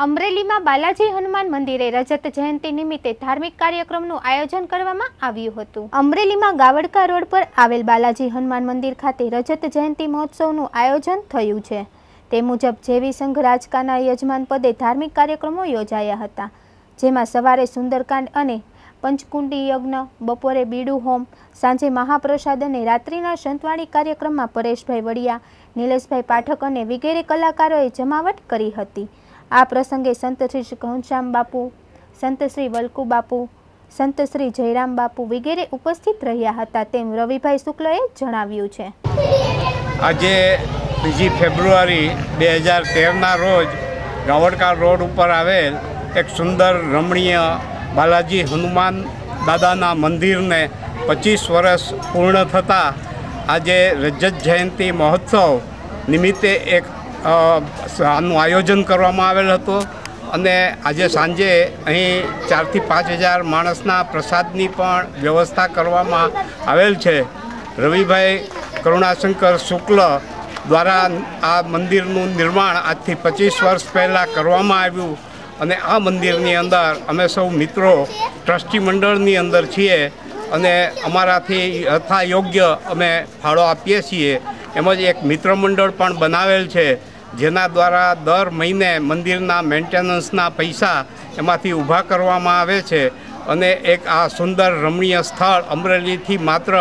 અમરેલીમાં બાલાજી હનુમાન મંદિરે રજત જયંતિ નિમિત્તે ધાર્મિક કાર્યક્રમનું આયોજન કરવામાં આવ્યું હતું। અમરેલીમાં ગાવડકા રોડ પર આવેલ બાલાજી હનુમાન મંદિર ખાતે રજત જયંતિ મહોત્સવનું આયોજન થયું છે। તે મુજબ જેવી સંઘ રાજકાના યજમાન પદે ધાર્મિક કાર્યક્રમો યોજાયા હતા, જેમાં સવારે સુંદરકાંડ અને પંચકુંડી યજ્ઞ, બપોરે બીડુ હોમ, સાંજે મહાપ્રસાદ અને રાત્રિના સંતવાણી કાર્યક્રમમાં પરેશભાઈ વડિયા, નિલેશભાઈ પાઠક અને વગેરે કલાકારોએ જમાવટ કરી હતી। આ પ્રસંગે સંત શ્રી ઘનશ્યામ બાપુ, સંત શ્રી વલ્કુ બાપુ, સંત શ્રી જયરામ બાપુ વગેરે ઉપસ્થિત રહ્યા હતા, તેમ રવિભાઈ શુક્લએ જણાવ્યું છે। આજે 2 ફેબ્રુઆરી 2013ના રોજ ગાવડકા રોડ ઉપર આવેલ એક સુંદર રમણીય બાલાજી હનુમાન દાદાના મંદિરને 25 વર્ષ પૂર્ણ થતાં આજે રજત જયંતિ મહોત્સવ નિમિત્તે એક આનું આયોજન કરવામાં આવેલ હતું અને આજે સાંજે અહીં 4 થી 5 હજાર માણસના પ્રસાદની પણ વ્યવસ્થા કરવામાં આવેલ છે। રવિભાઈ કરુણાશંકર શુક્લ દ્વારા આ મંદિરનું નિર્માણ આજથી 25 વર્ષ પહેલાં કરવામાં આવ્યું અને આ મંદિરની અંદર અમે સૌ મિત્રો ટ્રસ્ટી મંડળની અંદર છીએ અને અમારાથી યથાયોગ્ય અમે ફાળો આપીએ છીએ। એમજ એક મિત્ર મંડળ પણ બનાવેલ છે, જેના દ્વારા દર મહિને મંદિરના મેન્ટેનન્સના પૈસા એમાંથી ઊભા કરવામાં આવે છે અને એક આ સુંદર રમણીય સ્થળ અમરેલીથી માત્ર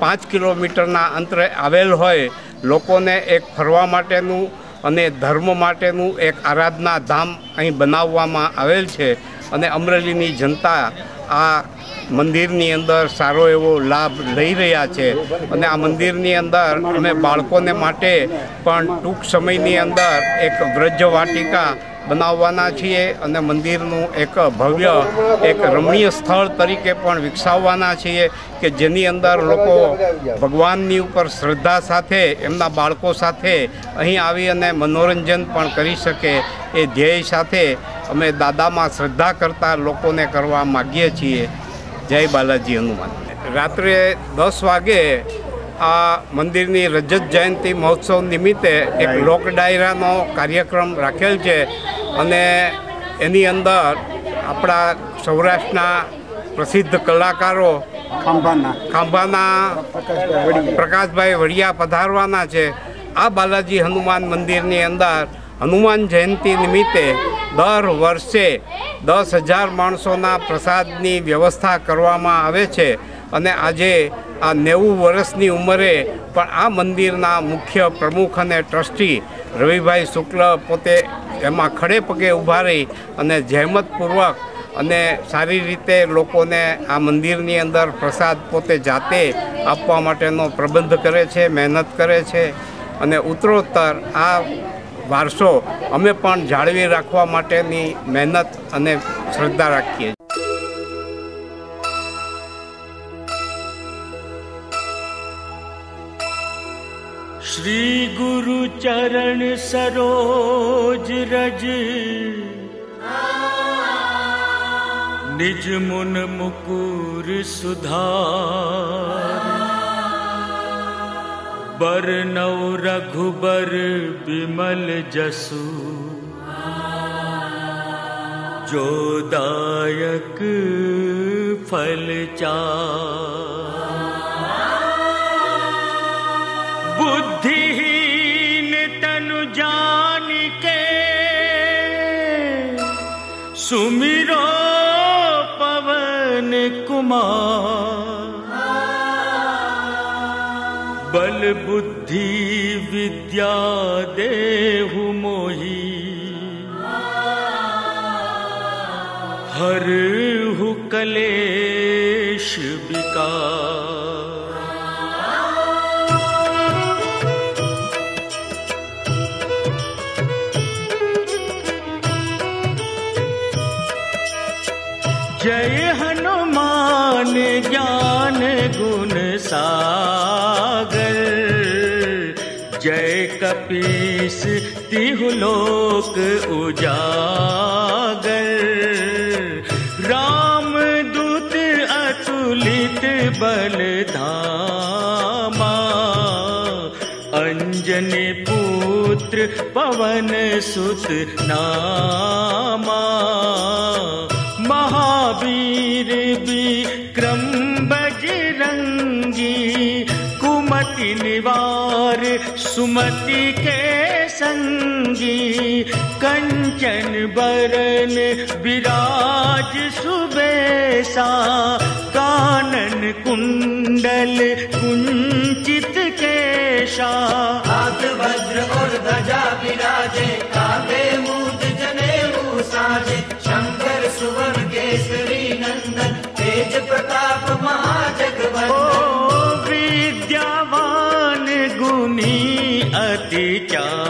5 કિલોમીટરના અંતરે આવેલ હોય લોકોને એક ફરવા માટેનું અને ધર્મ માટેનું એક આરાધના ધામ અહીં બનાવવામાં આવેલ છે અને અમરેલીની જનતા આ મંદિરની અંદર સારો એવો લાભ લઈ રહ્યા છે અને આ મંદિરની અંદર અમે બાળકોને માટે પણ ટૂંક સમયની અંદર એક વ્રજવાટિકા બનાવવાના છીએ અને મંદિરનું એક ભવ્ય એક રમણીય સ્થળ તરીકે પણ વિકસાવવાના છીએ કે જેની અંદર લોકો ભગવાનની ઉપર શ્રદ્ધા સાથે એમના બાળકો સાથે અહીં આવી અને મનોરંજન પણ કરી શકે એ ધ્યેય સાથે અમે દાદામાં શ્રદ્ધા કરતા લોકોને કરવા માગીએ છીએ। જય બાલાજી હનુમાન। રાત્રે 10 વાગે આ મંદિરની રજત જયંતિ મહોત્સવ નિમિત્તે એક લોક ડાયરાનો કાર્યક્રમ રાખેલ છે અને એની અંદર આપણા સૌરાષ્ટ્રના પ્રસિદ્ધ કલાકારો ખાંભાના પ્રકાશભાઈ વડિયા પધારવાના છે। આ બાલાજી હનુમાન મંદિરની અંદર હનુમાન જયંતિ નિમિત્તે દર વર્ષે 10,000 માણસોના પ્રસાદની વ્યવસ્થા કરવામાં આવે છે અને આજે આ 90 વર્ષની ઉંમરે પણ આ મંદિરના મુખ્ય પ્રમુખ અને ટ્રસ્ટી રવિભાઈ શુક્લ પોતે એમાં ખડે પગે ઊભા રહી અને જહેમતપૂર્વક અને સારી રીતે લોકોને આ મંદિરની અંદર પ્રસાદ પોતે જાતે આપવા માટેનો પ્રબંધ કરે છે, મહેનત કરે છે અને ઉત્તરોત્તર આ વારસો અમે પણ જાળવી રાખવા માટેની મહેનત અને શ્રદ્ધા રાખીએ। श्री गुरु चरण सरोज रज निज मुन मुकुर सुधार बरनौ रघुबर बिमल जसु जो दायक फल चार। बुद्धिहीन तनु जानिके सुमिरो पवन कुमार बल बुद्धि विद्या देहु मोही हरहु कलेश विकार। जय हनुमान ज्ञान गुण सागर जय कपीस तिहु लोक उजागर। राम दूत अतुलित बल धामा अंजनी पुत्र पवन सुत नामा। सुमति के संगी कंचन बरन विराज सुबेसा कानन कुंडल कुंचित केशा हाथ वज्र और ध्वजा विराजे कांधे मूंज जनेऊ साजे शंकर सुवन केसरी नंदन तेज प्रताप महाजगवंदन विद्यावान गुणी अति चार